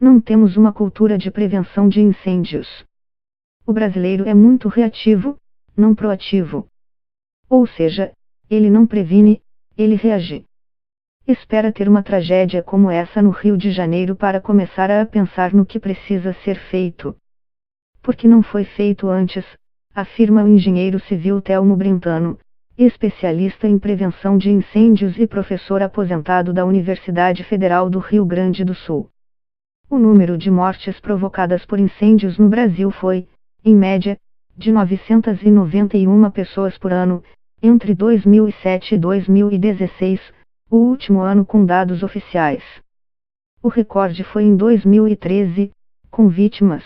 Não temos uma cultura de prevenção de incêndios. O brasileiro é muito reativo, não proativo. Ou seja, ele não previne, ele reage. Espera ter uma tragédia como essa no Rio de Janeiro para começar a pensar no que precisa ser feito. Porque não foi feito antes, afirma o engenheiro civil Telmo Brentano, especialista em prevenção de incêndios e professor aposentado da Universidade Federal do Rio Grande do Sul. O número de mortes provocadas por incêndios no Brasil foi, em média, de 991 pessoas por ano, entre 2007 e 2016, o último ano com dados oficiais. O recorde foi em 2013, com vítimas.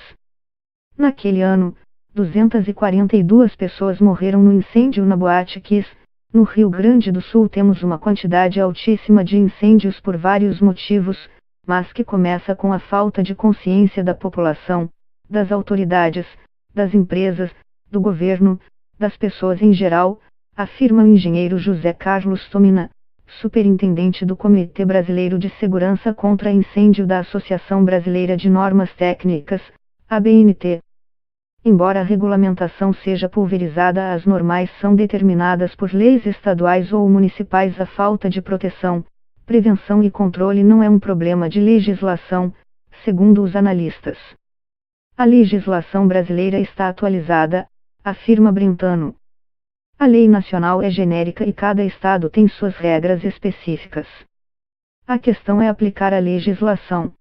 Naquele ano, 242 pessoas morreram no incêndio na Boate Kiss. No Rio Grande do Sul temos uma quantidade altíssima de incêndios por vários motivos, mas que começa com a falta de consciência da população, das autoridades, das empresas, do governo, das pessoas em geral, afirma o engenheiro José Carlos Tomina, superintendente do Comitê Brasileiro de Segurança contra Incêndio da Associação Brasileira de Normas Técnicas, ABNT. Embora a regulamentação seja pulverizada, as normais são determinadas por leis estaduais ou municipais. A falta de proteção, prevenção e controle não é um problema de legislação, segundo os analistas. A legislação brasileira está atualizada, afirma Brentano. A lei nacional é genérica e cada estado tem suas regras específicas. A questão é aplicar a legislação.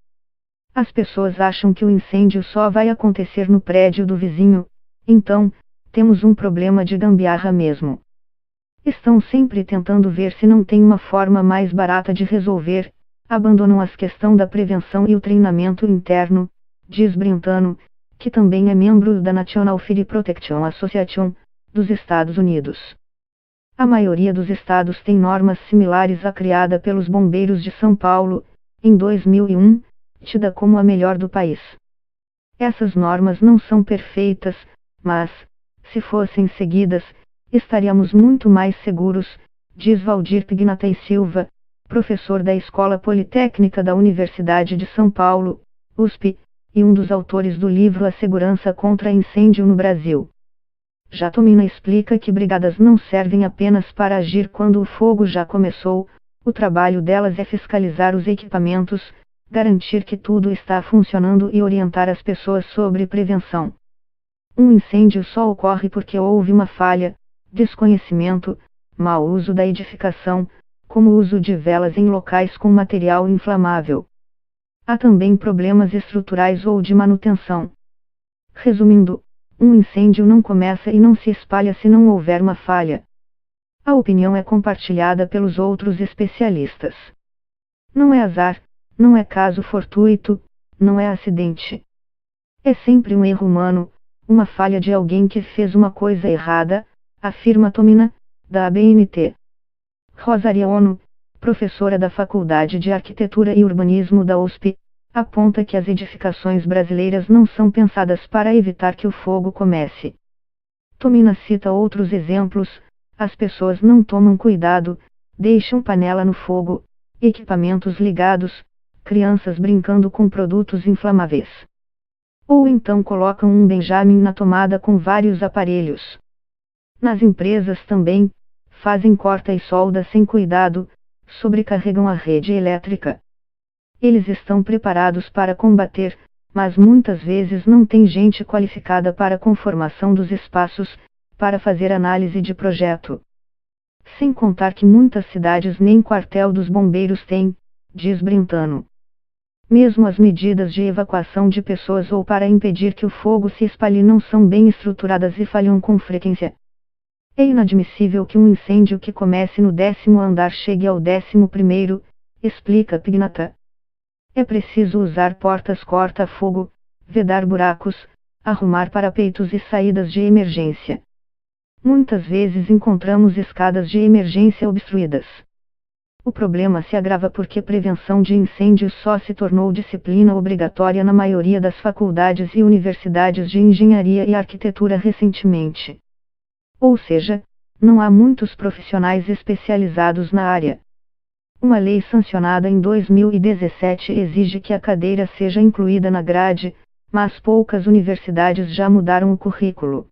As pessoas acham que o incêndio só vai acontecer no prédio do vizinho, então, temos um problema de gambiarra mesmo. Estão sempre tentando ver se não tem uma forma mais barata de resolver, abandonam a questão da prevenção e o treinamento interno, diz Brentano, que também é membro da National Fire Protection Association, dos Estados Unidos. A maioria dos estados tem normas similares à criada pelos bombeiros de São Paulo, em 2001, tida como a melhor do país. Essas normas não são perfeitas, mas, se fossem seguidas, estaríamos muito mais seguros, diz Valdir Pignata e Silva, professor da Escola Politécnica da Universidade de São Paulo, USP, e um dos autores do livro A Segurança contra Incêndio no Brasil. Já Tomina explica que brigadas não servem apenas para agir quando o fogo já começou, o trabalho delas é fiscalizar os equipamentos, garantir que tudo está funcionando e orientar as pessoas sobre prevenção. Um incêndio só ocorre porque houve uma falha, desconhecimento, mau uso da edificação, como o uso de velas em locais com material inflamável. Há também problemas estruturais ou de manutenção. Resumindo, um incêndio não começa e não se espalha se não houver uma falha. A opinião é compartilhada pelos outros especialistas. Não é azar, não é caso fortuito, não é acidente. É sempre um erro humano, uma falha de alguém que fez uma coisa errada, afirma Tomina, da ABNT. Rosaria Ono, professora da Faculdade de Arquitetura e Urbanismo da USP, aponta que as edificações brasileiras não são pensadas para evitar que o fogo comece. Tomina cita outros exemplos: as pessoas não tomam cuidado, deixam panela no fogo, equipamentos ligados, crianças brincando com produtos inflamáveis. Ou então colocam um Benjamin na tomada com vários aparelhos. Nas empresas também, fazem corta e solda sem cuidado, sobrecarregam a rede elétrica. Eles estão preparados para combater, mas muitas vezes não tem gente qualificada para a conformação dos espaços, para fazer análise de projeto. Sem contar que muitas cidades nem quartel dos bombeiros têm, diz Brentano. Mesmo as medidas de evacuação de pessoas ou para impedir que o fogo se espalhe não são bem estruturadas e falham com frequência. É inadmissível que um incêndio que comece no 10º andar chegue ao 11º, explica Pignata. É preciso usar portas corta-fogo, vedar buracos, arrumar parapeitos e saídas de emergência. Muitas vezes encontramos escadas de emergência obstruídas. O problema se agrava porque prevenção de incêndios só se tornou disciplina obrigatória na maioria das faculdades e universidades de engenharia e arquitetura recentemente. Ou seja, não há muitos profissionais especializados na área. Uma lei sancionada em 2017 exige que a cadeira seja incluída na grade, mas poucas universidades já mudaram o currículo.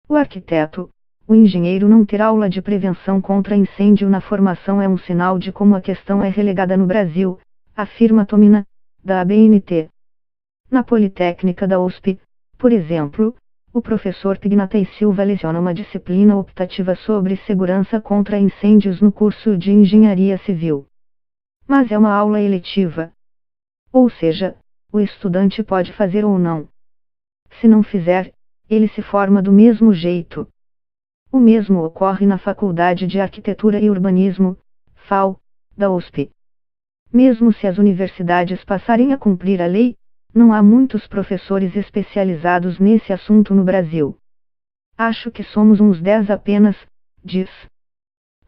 O arquiteto, o engenheiro não ter aula de prevenção contra incêndio na formação é um sinal de como a questão é relegada no Brasil, afirma Tomina, da ABNT. Na Politécnica da USP, por exemplo, o professor Pignatei Silva leciona uma disciplina optativa sobre segurança contra incêndios no curso de Engenharia Civil. Mas é uma aula eletiva. Ou seja, o estudante pode fazer ou não. Se não fizer, ele se forma do mesmo jeito. O mesmo ocorre na Faculdade de Arquitetura e Urbanismo, FAU, da USP. Mesmo se as universidades passarem a cumprir a lei, não há muitos professores especializados nesse assunto no Brasil. Acho que somos uns 10 apenas, diz.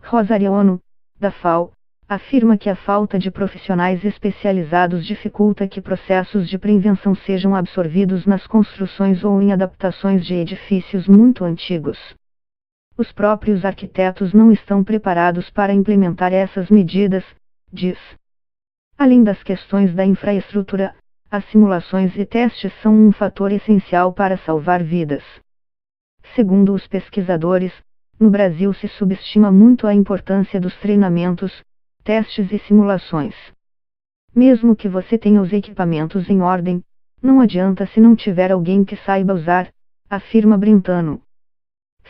Rosário Ono, da FAU, afirma que a falta de profissionais especializados dificulta que processos de prevenção sejam absorvidos nas construções ou em adaptações de edifícios muito antigos. Os próprios arquitetos não estão preparados para implementar essas medidas, diz. Além das questões da infraestrutura, as simulações e testes são um fator essencial para salvar vidas. Segundo os pesquisadores, no Brasil se subestima muito a importância dos treinamentos, testes e simulações. Mesmo que você tenha os equipamentos em ordem, não adianta se não tiver alguém que saiba usar, afirma Brentano.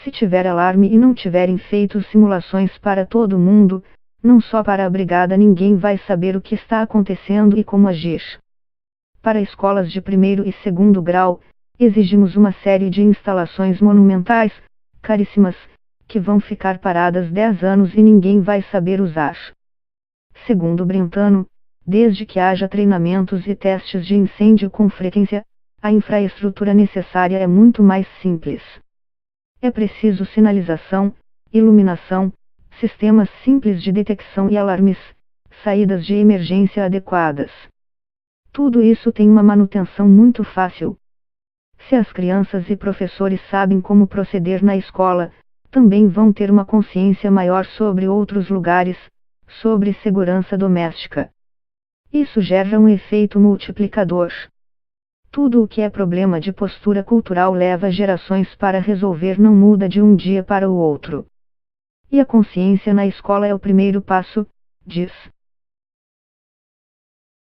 Se tiver alarme e não tiverem feito simulações para todo mundo, não só para a brigada, ninguém vai saber o que está acontecendo e como agir. Para escolas de primeiro e segundo grau, exigimos uma série de instalações monumentais, caríssimas, que vão ficar paradas 10 anos e ninguém vai saber usar. Segundo Brentano, desde que haja treinamentos e testes de incêndio com frequência, a infraestrutura necessária é muito mais simples. É preciso sinalização, iluminação, sistemas simples de detecção e alarmes, saídas de emergência adequadas. Tudo isso tem uma manutenção muito fácil. Se as crianças e professores sabem como proceder na escola, também vão ter uma consciência maior sobre outros lugares, sobre segurança doméstica. Isso gera um efeito multiplicador. Tudo o que é problema de postura cultural leva gerações para resolver, não muda de um dia para o outro. E a consciência na escola é o primeiro passo, diz.